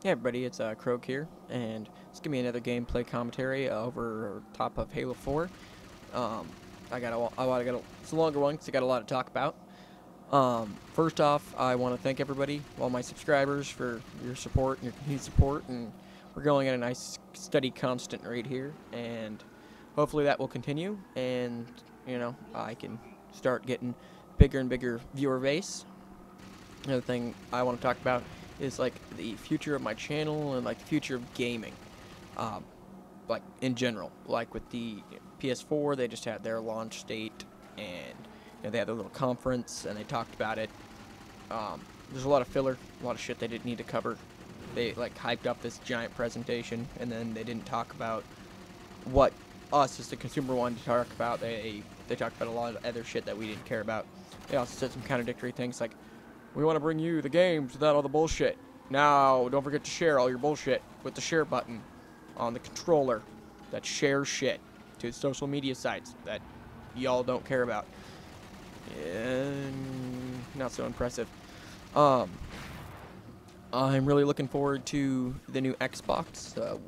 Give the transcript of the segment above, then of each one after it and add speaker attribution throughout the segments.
Speaker 1: Hey everybody, it's Croak here, and it's gonna be another gameplay commentary over top of Halo 4. Um, it's a longer one because I got a lot to talk about. First off, I want to thank everybody, all my subscribers, for your support and your continued support, and we're going at a nice, steady, constant rate here, and hopefully that will continue, and I can start getting bigger and bigger viewer base. Another thing I want to talk about is like the future of my channel and like the future of gaming, um, like in general. Like with the PS4, they just had their launch date, and they had their little conference, and they talked about it. There's a lot of filler, a lot of shit they didn't need to cover. They like hyped up this giant presentation, and then they didn't talk about what us as the consumer wanted to talk about. They talked about a lot of other shit that we didn't care about. They also said some contradictory things like, we want to bring you the games without all the bullshit. Now, don't forget to share all your bullshit with the share button on the controller that shares shit to social media sites that y'all don't care about. And not so impressive. I'm really looking forward to the new Xbox.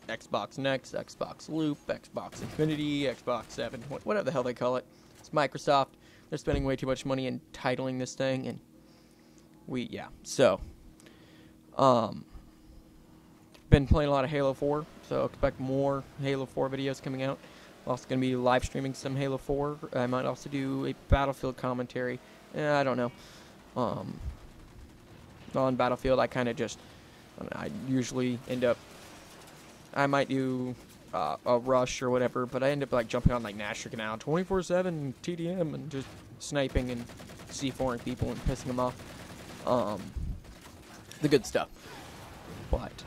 Speaker 1: Xbox Next, Xbox Loop, Xbox Infinity, Xbox 7, whatever the hell they call it. It's Microsoft. They're spending way too much money in titling this thing, and been playing a lot of Halo 4, so expect more Halo 4 videos coming out. I'm also going to be live streaming some Halo 4. I might also do a Battlefield commentary. I don't know. On Battlefield, I usually end up, I might do a rush or whatever, but I end up like jumping on like Nasher Canal 24/7 TDM and just sniping and C4ing people and pissing them off. The good stuff. But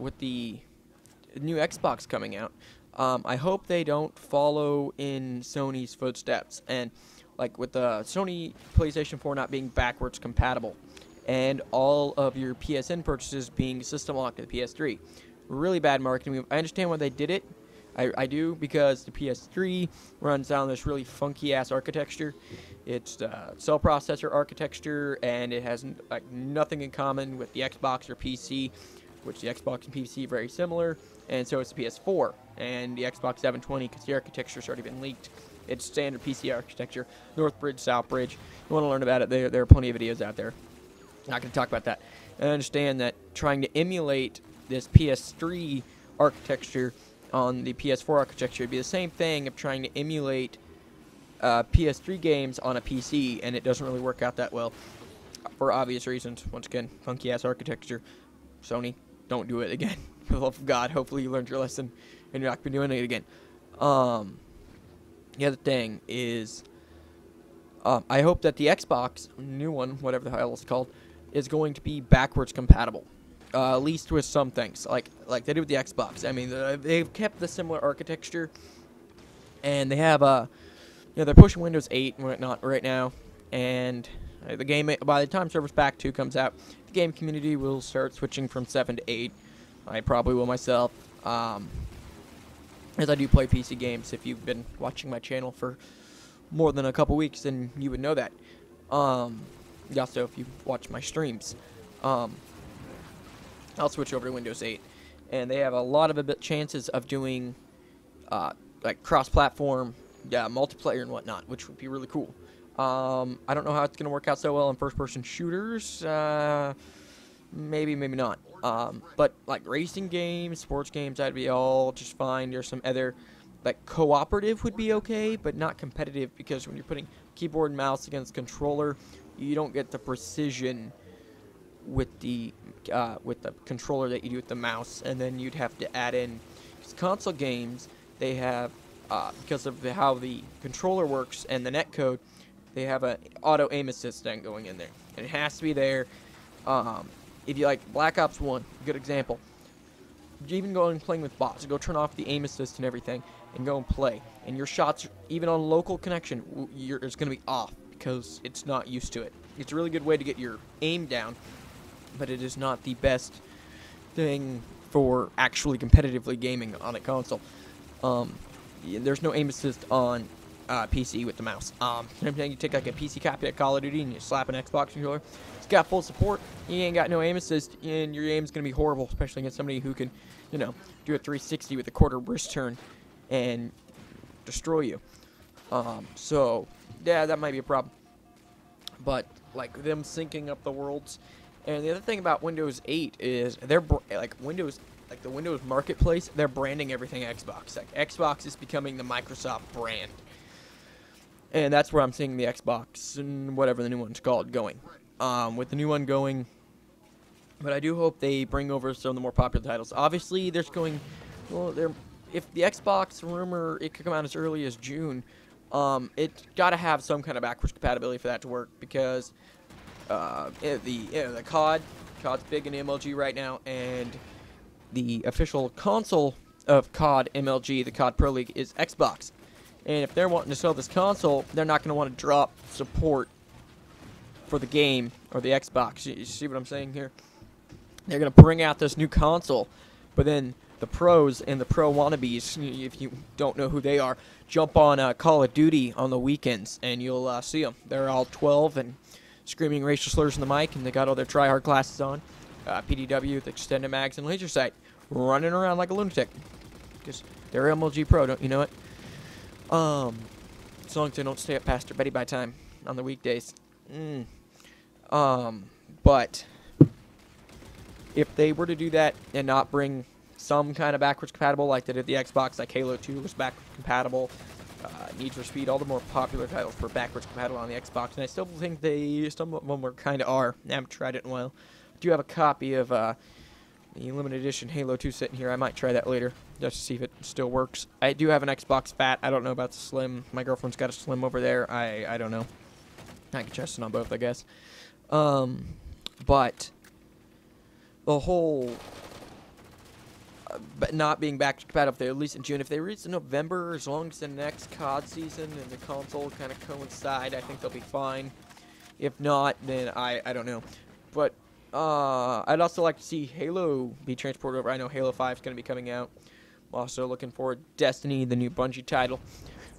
Speaker 1: with the new Xbox coming out, I hope they don't follow in Sony's footsteps, and like with the Sony PlayStation 4 not being backwards compatible, and all of your PSN purchases being system locked to the PS3. Really bad marketing move. I understand why they did it. I do, because the PS3 runs down this really funky ass architecture. It's cell processor architecture, and it has like nothing in common with the Xbox or PC, which the Xbox and PC are very similar, and so it's the PS4 and the Xbox 720, because the architecture's already been leaked. It's standard PC architecture, North Bridge, South Bridge. You want to learn about it? There are plenty of videos out there. Not going to talk about that. I understand that trying to emulate this PS3 architecture on the PS4 architecture would be the same thing of trying to emulate PS3 games on a PC, and it doesn't really work out that well for obvious reasons. Once again, funky ass architecture. Sony, don't do it again. For the love of God, hopefully you learned your lesson and you're not going to be doing it again. The other thing is, I hope that the Xbox, new one, whatever the hell it's called, is going to be backwards compatible. At least with some things, like they did with the Xbox. I mean, they've kept the similar architecture, and they have they're pushing Windows 8 and whatnot right now, and the game, by the time Service Pack 2 comes out, the game community will start switching from 7 to 8. I probably will myself, as I do play PC games. If you've been watching my channel for more than a couple weeks, then you would know that. Also, if you watch my streams, I'll switch over to Windows 8, and they have a lot of chances of doing like cross-platform, multiplayer and whatnot, which would be really cool. I don't know how it's going to work out so well in first-person shooters. Maybe not. But like racing games, sports games, that'd be all just fine. There's some other, like cooperative would be okay, but not competitive, because when you're putting keyboard and mouse against controller, you don't get the precision with the controller that you do with the mouse. And then you'd have to add in, because console games, they have because of how the controller works and the netcode, they have an auto aim assist thing going in there, and it has to be there. If you like Black Ops 1, good example. You even go and playing with bots, go turn off the aim assist and everything, and go and play. And your shots, even on local connection, it's going to be off because it's not used to it. It's a really good way to get your aim down, but it is not the best thing for actually competitively gaming on a console. There's no aim assist on PC with the mouse. Same thing, you take like a PC copy of Call of Duty and you slap an Xbox controller. It's got full support. You ain't got no aim assist, and your aim's gonna be horrible, especially against somebody who can, do a 360 with a quarter wrist turn and destroy you. So yeah, that might be a problem. But like them syncing up the worlds, and the other thing about Windows 8 is they're like the Windows Marketplace, they're branding everything Xbox. Like Xbox is becoming the Microsoft brand. And that's where I'm seeing the Xbox and whatever the new one's called going. With the new one going, but I do hope they bring over some of the more popular titles. Obviously, there's going, well, if the Xbox rumor, it could come out as early as June, it's got to have some kind of backwards compatibility for that to work, because the COD's big in MLG right now, and the official console of COD MLG, the COD Pro League, is Xbox. And if they're wanting to sell this console, they're not going to want to drop support for the game or the Xbox. You see what I'm saying here? They're going to bring out this new console, but then the pros and the pro wannabes, if you don't know who they are, jump on Call of Duty on the weekends, and you'll see them. They're all 12 and screaming racial slurs in the mic, and they got all their try-hard glasses on. PDW, the extended mags, and laser sight, running around like a lunatic. Because they're MLG Pro, don't you know it? As long as they don't stay up past their Betty by time on the weekdays. But if they were to do that and not bring some kind of backwards compatible like they did the Xbox, like Halo 2 was backwards compatible, Need for Speed, all the more popular titles were backwards compatible on the Xbox, and I still think some of them kind of are. I haven't tried it in a while. I do have a copy of the limited edition Halo 2 sitting here. I might try that later just to see if it still works. I do have an Xbox Fat. I don't know about the Slim. My girlfriend's got a Slim over there. I don't know. I can trust it on both, I guess. But the whole but not being back compatible, if they release in June, if they release in November, as long as the next COD season and the console kind of coincide, I think they'll be fine. If not, then I don't know. But I'd also like to see Halo be transported over. I know Halo 5 is going to be coming out. I'm also looking forward to Destiny, the new Bungie title,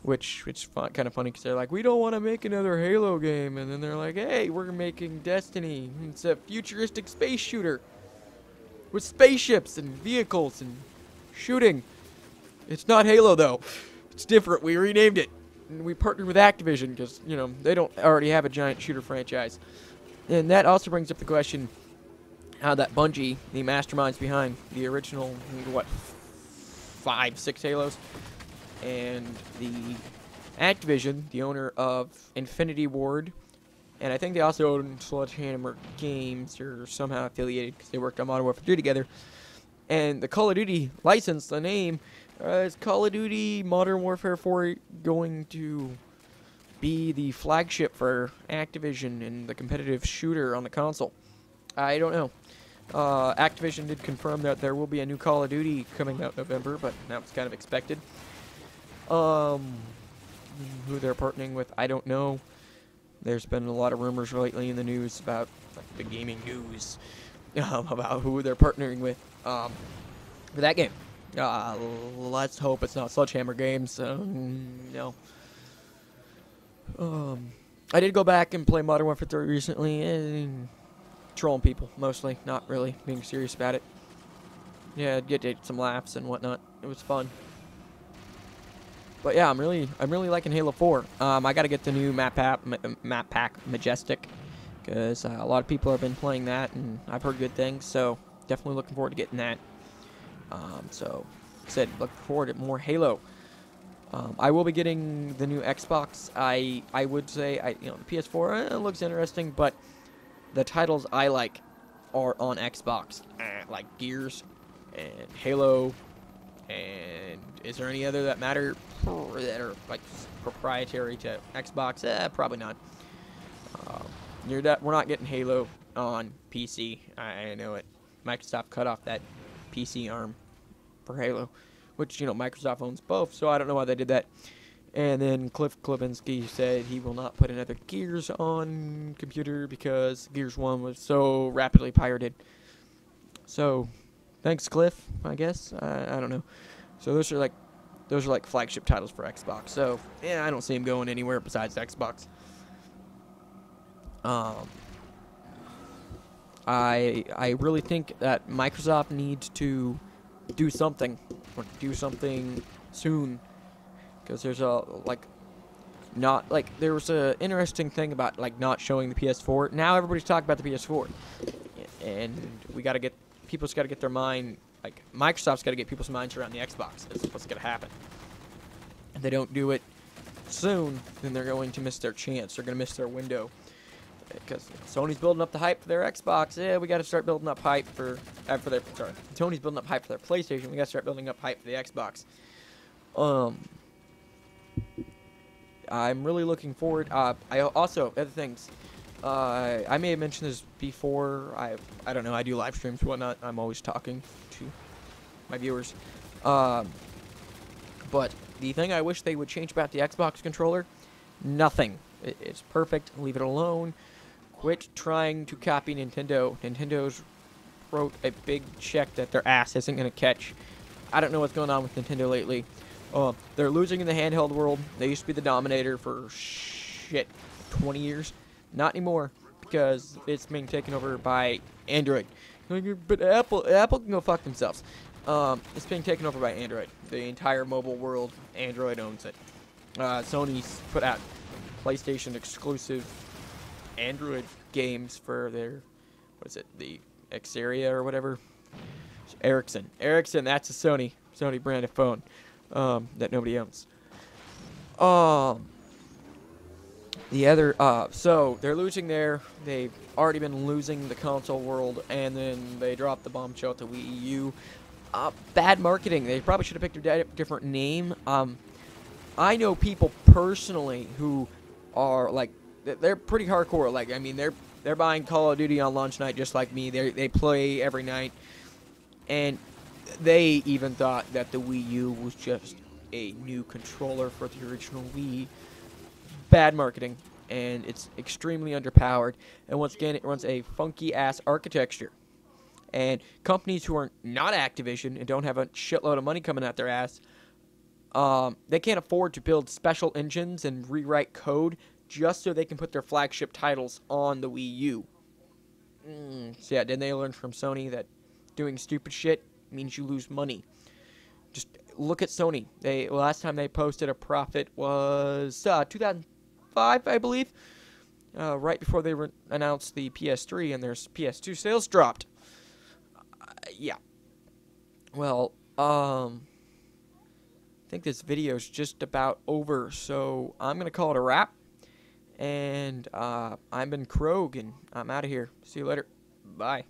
Speaker 1: which is kind of funny because they're like, we don't want to make another Halo game, and then they're like, hey, we're making Destiny. It's a futuristic space shooter with spaceships and vehicles and shooting. It's not Halo though. It's different. We renamed it. And we partnered with Activision because, they don't already have a giant shooter franchise. And that also brings up the question how that Bungie, the masterminds behind the original, 5, 6 Halos, and the Activision, the owner of Infinity Ward, and I think they also own Sledgehammer Games, or somehow affiliated because they worked on Modern Warfare 3 together. And the Call of Duty license, the name, is Call of Duty Modern Warfare 4 going to be the flagship for Activision and the competitive shooter on the console? I don't know. Activision did confirm that there will be a new Call of Duty coming out in November, but that was kind of expected. Who they're partnering with, I don't know. There's been a lot of rumors lately in the news about the gaming news about who they're partnering with for that game. Let's hope it's not Sledgehammer Games. No. I did go back and play Modern Warfare 3 recently, and trolling people mostly, not really being serious about it. Yeah, get some laughs and whatnot. It was fun. But yeah, I'm really liking Halo 4. I got to get the new map pack Majestic, because a lot of people have been playing that, and I've heard good things. So definitely looking forward to getting that. So like I said, look forward to more Halo. I will be getting the new Xbox. I would say the PS4 looks interesting, but the titles I like are on Xbox, like Gears and Halo. And is there any other that matter that are like proprietary to Xbox? Probably not. We're not getting Halo on PC. I know it. Microsoft cut off that PC arm for Halo, which Microsoft owns both, so I don't know why they did that. And then Cliff Klebinsky said he will not put another Gears on computer because Gears 1 was so rapidly pirated. So thanks, Cliff, I guess. I don't know. So those are like those are like flagship titles for Xbox. So yeah, I don't see them going anywhere besides Xbox. I really think that Microsoft needs to do something, or do something soon, because there's a not like there was a interesting thing about like not showing the PS4. Now everybody's talking about the PS4, and we got to get people's got to get their mind, like Microsoft's got to get people's minds around the Xbox. That's what's gonna happen. If they don't do it soon, then they're going to miss their chance. They're gonna miss their window. Because Sony's building up the hype for their Xbox. Yeah, we got to start building up hype for their. Sorry, Sony's building up hype for their PlayStation. We got to start building up hype for the Xbox. I'm really looking forward. I also other things. I may have mentioned this before. I don't know. I do live streams, whatnot. I'm always talking to my viewers. But the thing I wish they would change about the Xbox controller, nothing. It's perfect. Leave it alone. Quit trying to copy Nintendo. Nintendo's wrote a big check that their ass isn't going to catch. I don't know what's going on with Nintendo lately. They're losing in the handheld world. They used to be the dominator for 20 years. Not anymore, because it's being taken over by Android. But Apple can go fuck themselves. It's being taken over by Android. The entire mobile world, Android owns it. Sony's put out PlayStation exclusive Android games for their, what is it, the Xperia or whatever? Ericsson, that's a Sony branded phone that nobody owns. The other, so they're losing there. They've already been losing the console world, and then they dropped the bombshell to Wii U. Bad marketing. They probably should have picked a different name. I know people personally who are like, they're pretty hardcore. Like, I mean, they're buying Call of Duty on launch night just like me. They play every night, and they even thought that the Wii U was just a new controller for the original Wii. Bad marketing, and it's extremely underpowered. And once again, it runs a funky ass architecture. And companies who are not Activision and don't have a shitload of money coming out their ass, they can't afford to build special engines and rewrite code just so they can put their flagship titles on the Wii U. So yeah, didn't they learn from Sony that doing stupid shit means you lose money? Just look at Sony. Last time they posted a profit was 2005, I believe, right before they announced the PS3, and their PS2 sales dropped. Yeah. Well, I think this video's just about over, so I'm going to call it a wrap. And I've been Krog, and I'm out of here. See you later. Bye.